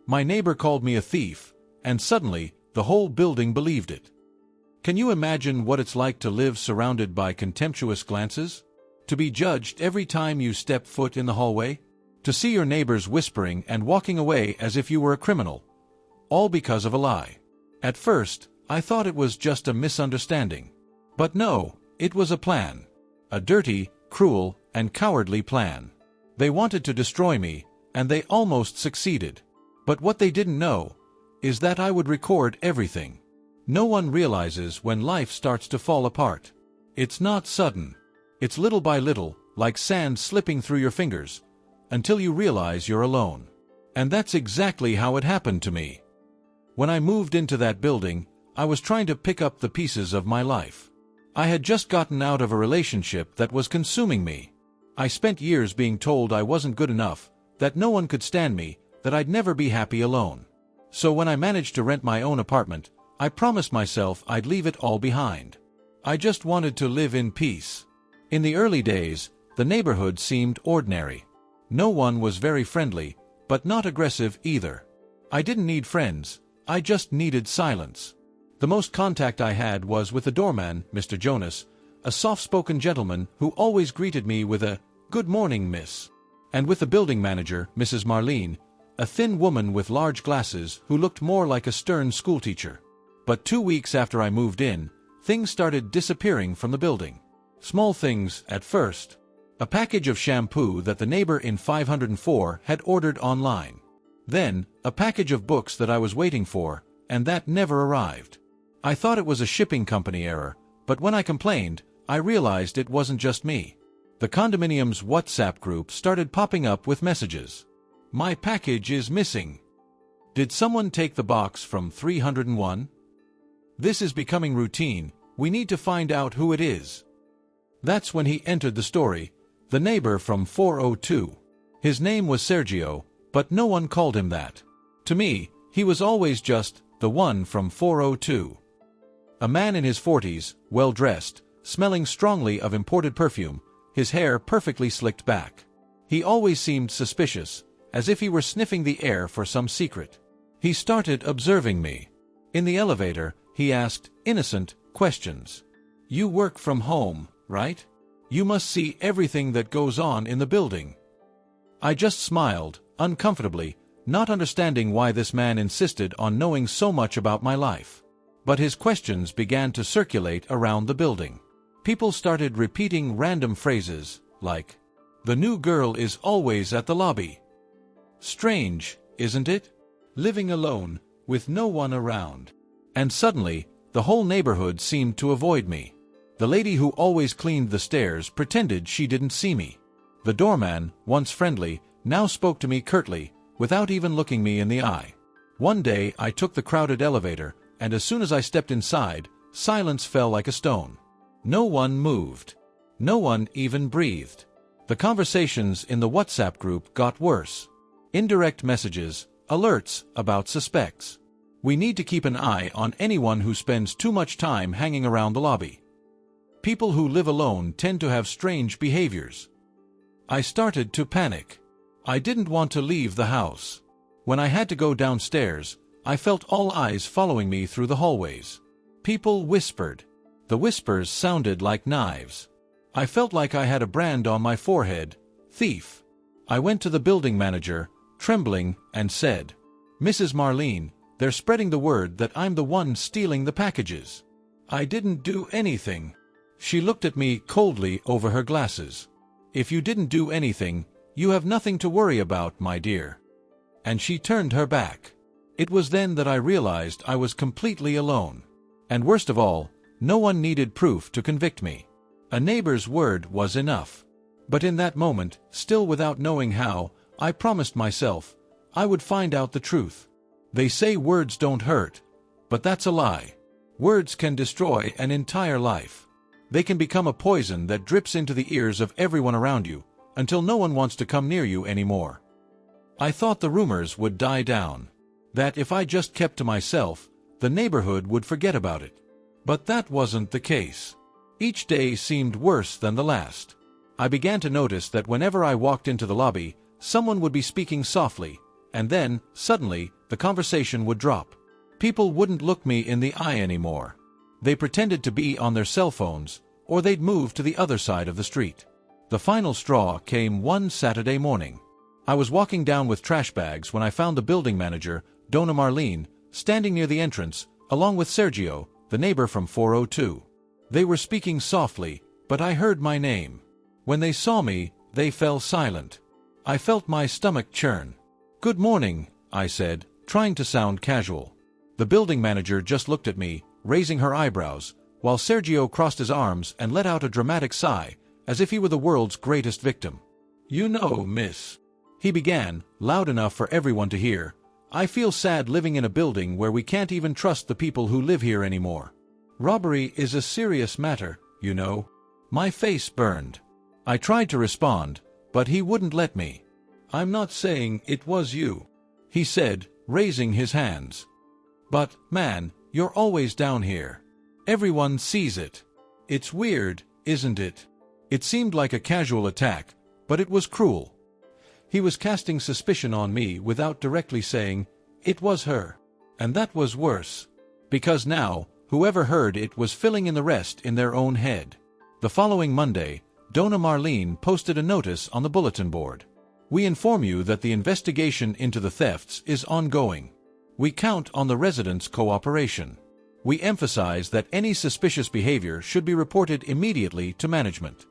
My neighbor called me a thief, and suddenly, the whole building believed it. Can you imagine what it's like to live surrounded by contemptuous glances? To be judged every time you step foot in the hallway? To see your neighbors whispering and walking away as if you were a criminal? All because of a lie. At first, I thought it was just a misunderstanding. But no, it was a plan. A dirty, cruel, and cowardly plan. They wanted to destroy me, and they almost succeeded. But what they didn't know is that I would record everything. No one realizes when life starts to fall apart. It's not sudden. It's little by little, like sand slipping through your fingers, until you realize you're alone. And that's exactly how it happened to me. When I moved into that building, I was trying to pick up the pieces of my life. I had just gotten out of a relationship that was consuming me. I spent years being told I wasn't good enough, that no one could stand me, that I'd never be happy alone. So when I managed to rent my own apartment, I promised myself I'd leave it all behind. I just wanted to live in peace. In the early days, the neighborhood seemed ordinary. No one was very friendly, but not aggressive either. I didn't need friends, I just needed silence. The most contact I had was with the doorman, Mr. Jonas, a soft-spoken gentleman who always greeted me with a "Good morning, miss," and with the building manager, Mrs. Marlene, a thin woman with large glasses who looked more like a stern schoolteacher. But 2 weeks after I moved in, things started disappearing from the building. Small things, at first. A package of shampoo that the neighbor in 504 had ordered online. Then, a package of books that I was waiting for, and that never arrived. I thought it was a shipping company error, but when I complained, I realized it wasn't just me. The condominium's WhatsApp group started popping up with messages. "My package is missing. Did someone take the box from 301? This is becoming routine, we need to find out who it is." That's when he entered the story, the neighbor from 402. His name was Sergio, but no one called him that. To me, he was always just the one from 402. A man in his 40s, well-dressed, smelling strongly of imported perfume, his hair perfectly slicked back. He always seemed suspicious, as if he were sniffing the air for some secret. He started observing me. In the elevator, he asked innocent questions. "You work from home, right? You must see everything that goes on in the building." I just smiled, uncomfortably, not understanding why this man insisted on knowing so much about my life. But his questions began to circulate around the building. People started repeating random phrases, like, "The new girl is always at the lobby." Strange, isn't it? Living alone, with no one around. And suddenly, the whole neighborhood seemed to avoid me. The lady who always cleaned the stairs pretended she didn't see me. The doorman, once friendly, now spoke to me curtly, without even looking me in the eye. One day I took the crowded elevator, and as soon as I stepped inside, silence fell like a stone. No one moved. No one even breathed. The conversations in the WhatsApp group got worse. Indirect messages, alerts about suspects. "We need to keep an eye on anyone who spends too much time hanging around the lobby. People who live alone tend to have strange behaviors." I started to panic. I didn't want to leave the house. When I had to go downstairs, I felt all eyes following me through the hallways. People whispered. The whispers sounded like knives. I felt like I had a brand on my forehead, thief. I went to the building manager, trembling, and said, "Mrs. Marlene, they're spreading the word that I'm the one stealing the packages." "I didn't do anything." She looked at me coldly over her glasses. "If you didn't do anything, you have nothing to worry about, my dear." And she turned her back. It was then that I realized I was completely alone. And worst of all, no one needed proof to convict me. A neighbor's word was enough. But in that moment, still without knowing how, I promised myself I would find out the truth. They say words don't hurt, but that's a lie. Words can destroy an entire life. They can become a poison that drips into the ears of everyone around you, until no one wants to come near you anymore. I thought the rumors would die down. That if I just kept to myself, the neighborhood would forget about it. But that wasn't the case. Each day seemed worse than the last. I began to notice that whenever I walked into the lobby, someone would be speaking softly, And then, suddenly, the conversation would drop. People wouldn't look me in the eye anymore. They pretended to be on their cell phones, or they'd move to the other side of the street. The final straw came one Saturday morning. I was walking down with trash bags when I found the building manager, Donna Marlene, standing near the entrance, along with Sergio, the neighbor from 402. They were speaking softly, but I heard my name. When they saw me, they fell silent. I felt my stomach churn. "Good morning," I said, trying to sound casual. The building manager just looked at me, raising her eyebrows, while Sergio crossed his arms and let out a dramatic sigh, as if he were the world's greatest victim. "You know, miss," he began, loud enough for everyone to hear, "I feel sad living in a building where we can't even trust the people who live here anymore. Robbery is a serious matter, you know." My face burned. I tried to respond, but he wouldn't let me. "I'm not saying it was you," he said, raising his hands. "But, man, you're always down here. Everyone sees it. It's weird, isn't it?" It seemed like a casual attack, but it was cruel. He was casting suspicion on me without directly saying, "It was her." And that was worse. Because now, whoever heard it was filling in the rest in their own head. The following Monday, Donna Marlene posted a notice on the bulletin board. "We inform you that the investigation into the thefts is ongoing. We count on the residents' cooperation. We emphasize that any suspicious behavior should be reported immediately to management."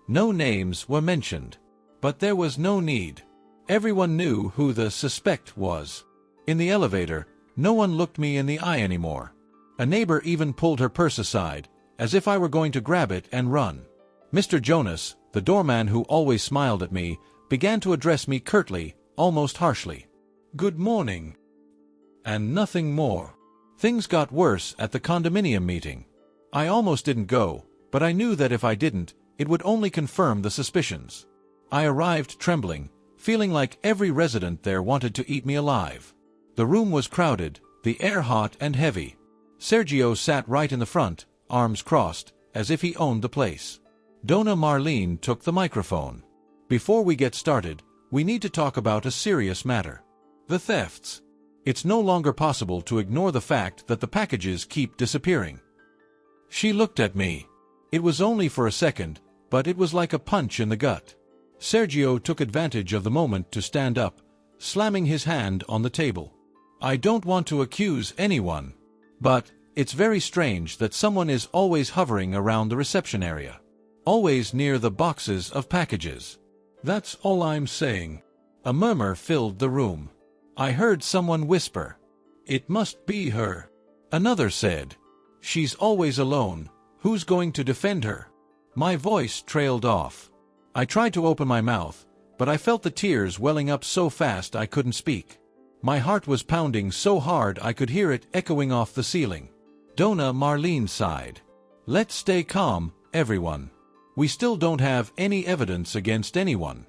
No names were mentioned. But there was no need. Everyone knew who the suspect was. In the elevator, no one looked me in the eye anymore. A neighbor even pulled her purse aside, as if I were going to grab it and run. Mr. Jonas, the doorman who always smiled at me, began to address me curtly, almost harshly. "Good morning." And nothing more. Things got worse at the condominium meeting. I almost didn't go, but I knew that if I didn't, it would only confirm the suspicions. I arrived trembling, feeling like every resident there wanted to eat me alive. The room was crowded, the air hot and heavy. Sergio sat right in the front, arms crossed, as if he owned the place. Donna Marlene took the microphone. "Before we get started, we need to talk about a serious matter. The thefts. It's no longer possible to ignore the fact that the packages keep disappearing." She looked at me. It was only for a second, but it was like a punch in the gut. Sergio took advantage of the moment to stand up, slamming his hand on the table. "I don't want to accuse anyone, but it's very strange that someone is always hovering around the reception area. Always near the boxes of packages. That's all I'm saying." A murmur filled the room. I heard someone whisper, "It must be her." Another said, "She's always alone. Who's going to defend her?" My voice trailed off. I tried to open my mouth, but I felt the tears welling up so fast I couldn't speak. My heart was pounding so hard I could hear it echoing off the ceiling. Donna Marlene sighed. "Let's stay calm, everyone. We still don't have any evidence against anyone.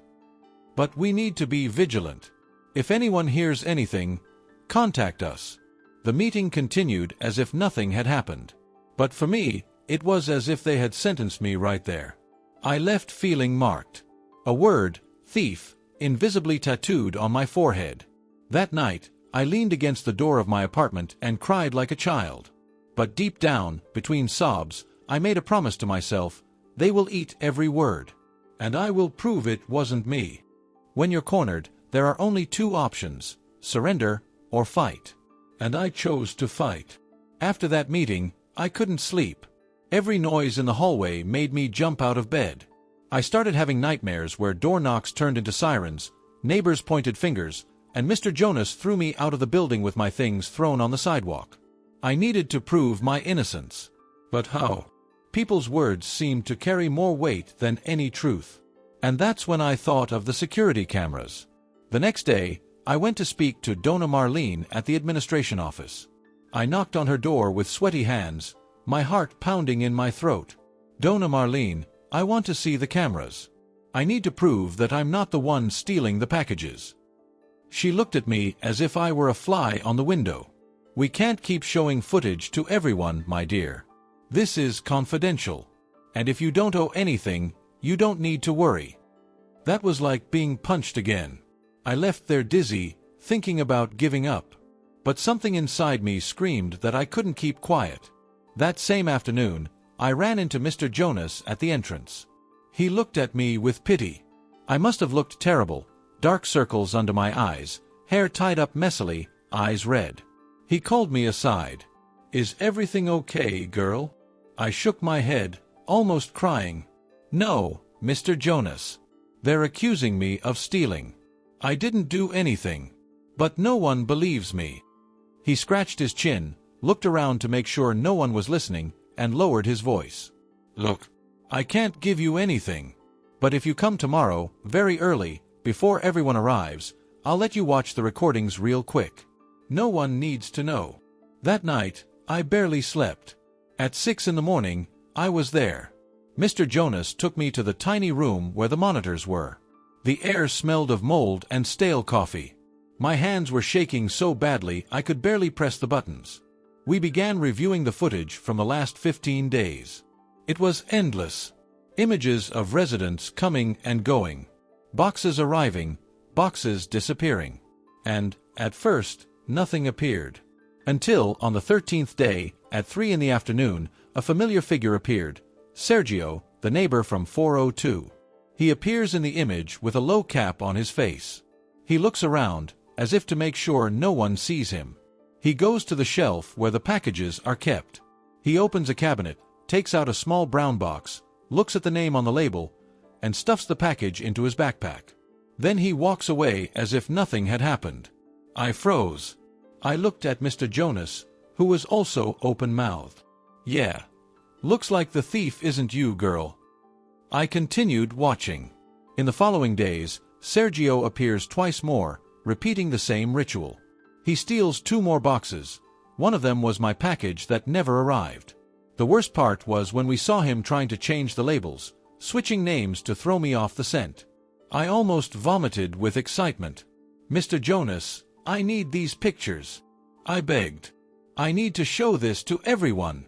But we need to be vigilant. If anyone hears anything, contact us." The meeting continued as if nothing had happened. But for me, it was as if they had sentenced me right there. I left feeling marked. A word, thief, invisibly tattooed on my forehead. That night, I leaned against the door of my apartment and cried like a child. But deep down, between sobs, I made a promise to myself, they will eat every word. And I will prove it wasn't me. When you're cornered, there are only two options, surrender or fight. And I chose to fight. After that meeting, I couldn't sleep. Every noise in the hallway made me jump out of bed. I started having nightmares where door knocks turned into sirens, neighbors pointed fingers, and Mr. Jonas threw me out of the building with my things thrown on the sidewalk. I needed to prove my innocence. But how? People's words seemed to carry more weight than any truth. And that's when I thought of the security cameras. The next day, I went to speak to Donna Marlene at the administration office. I knocked on her door with sweaty hands, my heart pounding in my throat. "Donna Marlene, I want to see the cameras. I need to prove that I'm not the one stealing the packages." She looked at me as if I were a fly on the window. "We can't keep showing footage to everyone, my dear. This is confidential. And if you don't owe anything, you don't need to worry." That was like being punched again. I left there dizzy, thinking about giving up. But something inside me screamed that I couldn't keep quiet. That same afternoon, I ran into Mr. Jonas at the entrance. He looked at me with pity. I must have looked terrible, dark circles under my eyes, hair tied up messily, eyes red. He called me aside. "Is everything okay, girl?" I shook my head, almost crying. "No, Mr. Jonas. They're accusing me of stealing. I didn't do anything. But no one believes me." He scratched his chin, looked around to make sure no one was listening, and lowered his voice. "Look, I can't give you anything. But if you come tomorrow, very early, before everyone arrives, I'll let you watch the recordings real quick. No one needs to know." That night, I barely slept. At 6 in the morning, I was there. Mr. Jonas took me to the tiny room where the monitors were. The air smelled of mold and stale coffee. My hands were shaking so badly I could barely press the buttons. We began reviewing the footage from the last 15 days. It was endless. Images of residents coming and going. Boxes arriving, boxes disappearing. And, at first, nothing appeared. Until, on the 13th day, at 3 in the afternoon, a familiar figure appeared. Sergio, the neighbor from 402. He appears in the image with a low cap on his face. He looks around, as if to make sure no one sees him. He goes to the shelf where the packages are kept. He opens a cabinet, takes out a small brown box, looks at the name on the label, and stuffs the package into his backpack. Then he walks away as if nothing had happened. I froze. I looked at Mr. Jonas, who was also open-mouthed. "Yeah. Looks like the thief isn't you, girl." I continued watching. In the following days, Sergio appears twice more, repeating the same ritual. He steals 2 more boxes. One of them was my package that never arrived. The worst part was when we saw him trying to change the labels, switching names to throw me off the scent. I almost vomited with excitement. "Mr. Jonas, I need these pictures," I begged. "I need to show this to everyone."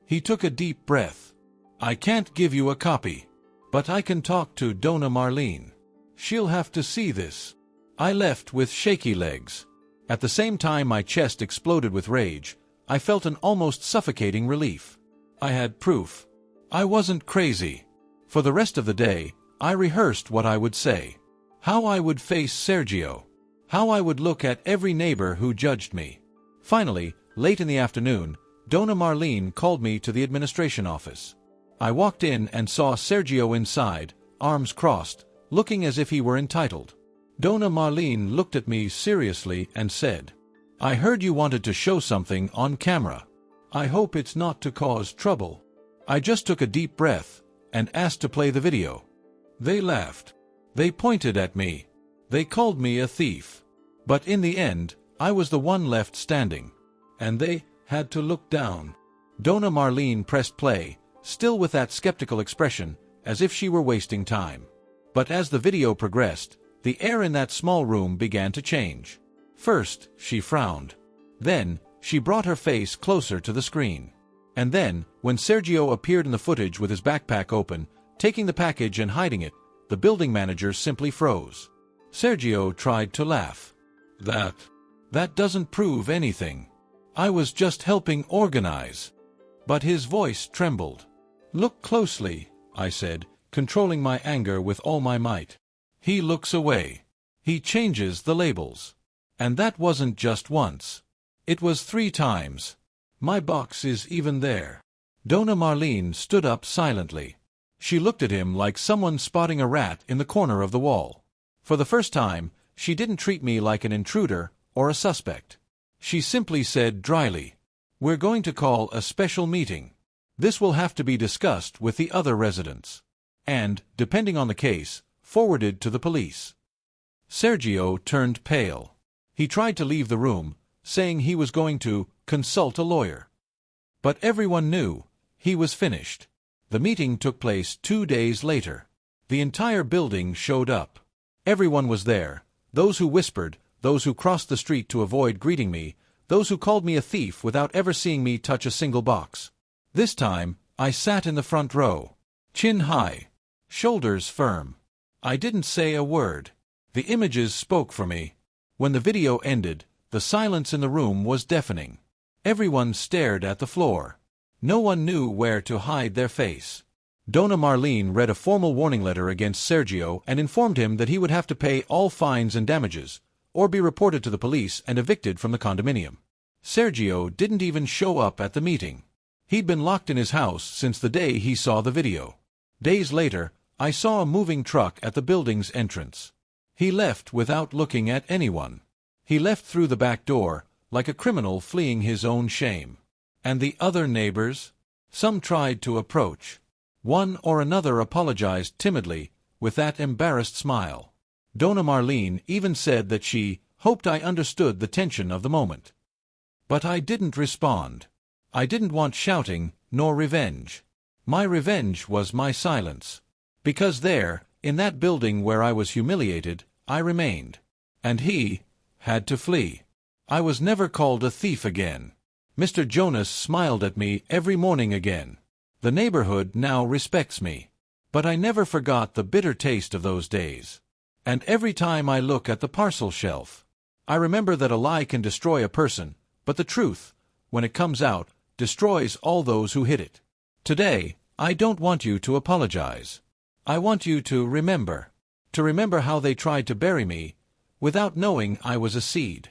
He took a deep breath. "I can't give you a copy. But I can talk to Dona Marlene. She'll have to see this." I left with shaky legs. At the same time my chest exploded with rage, I felt an almost suffocating relief. I had proof. I wasn't crazy. For the rest of the day, I rehearsed what I would say. How I would face Sergio. How I would look at every neighbor who judged me. Finally, late in the afternoon, Dona Marlene called me to the administration office. I walked in and saw Sergio inside, arms crossed, looking as if he were entitled. Dona Marlene looked at me seriously and said, "I heard you wanted to show something on camera. I hope it's not to cause trouble." I just took a deep breath and asked to play the video. They laughed. They pointed at me. They called me a thief. But in the end, I was the one left standing. And they had to look down. Dona Marlene pressed play, still with that skeptical expression, as if she were wasting time. But as the video progressed, the air in that small room began to change. First, she frowned. Then, she brought her face closer to the screen. And then, when Sergio appeared in the footage with his backpack open, taking the package and hiding it, the building manager simply froze. Sergio tried to laugh. That doesn't prove anything. I was just helping organize." But his voice trembled. "Look closely," I said, controlling my anger with all my might. "He looks away. He changes the labels. And that wasn't just once. It was 3 times. My box is even there." Dona Marlene stood up silently. She looked at him like someone spotting a rat in the corner of the wall. For the first time, she didn't treat me like an intruder or a suspect. She simply said dryly, "We're going to call a special meeting. This will have to be discussed with the other residents. And, depending on the case, forwarded to the police." Sergio turned pale. He tried to leave the room, saying he was going to consult a lawyer. But everyone knew he was finished. The meeting took place 2 days later. The entire building showed up. Everyone was there, those who whispered, those who crossed the street to avoid greeting me, those who called me a thief without ever seeing me touch a single box. This time, I sat in the front row, chin high, shoulders firm. I didn't say a word. The images spoke for me. When the video ended, the silence in the room was deafening. Everyone stared at the floor. No one knew where to hide their face. Dona Marlene read a formal warning letter against Sergio and informed him that he would have to pay all fines and damages, or be reported to the police and evicted from the condominium. Sergio didn't even show up at the meeting. He'd been locked in his house since the day he saw the video. Days later, I saw a moving truck at the building's entrance. He left without looking at anyone. He left through the back door, like a criminal fleeing his own shame. And the other neighbors? Some tried to approach. One or another apologized timidly, with that embarrassed smile. Dona Marlene even said that she hoped I understood the tension of the moment. But I didn't respond. I didn't want shouting, nor revenge. My revenge was my silence. Because there, in that building where I was humiliated, I remained. And he had to flee. I was never called a thief again. Mr. Jonas smiled at me every morning again. The neighborhood now respects me. But I never forgot the bitter taste of those days. And every time I look at the parcel shelf, I remember that a lie can destroy a person, but the truth, when it comes out, destroys all those who hid it. Today, I don't want you to apologize. I want you to remember how they tried to bury me, without knowing I was a seed.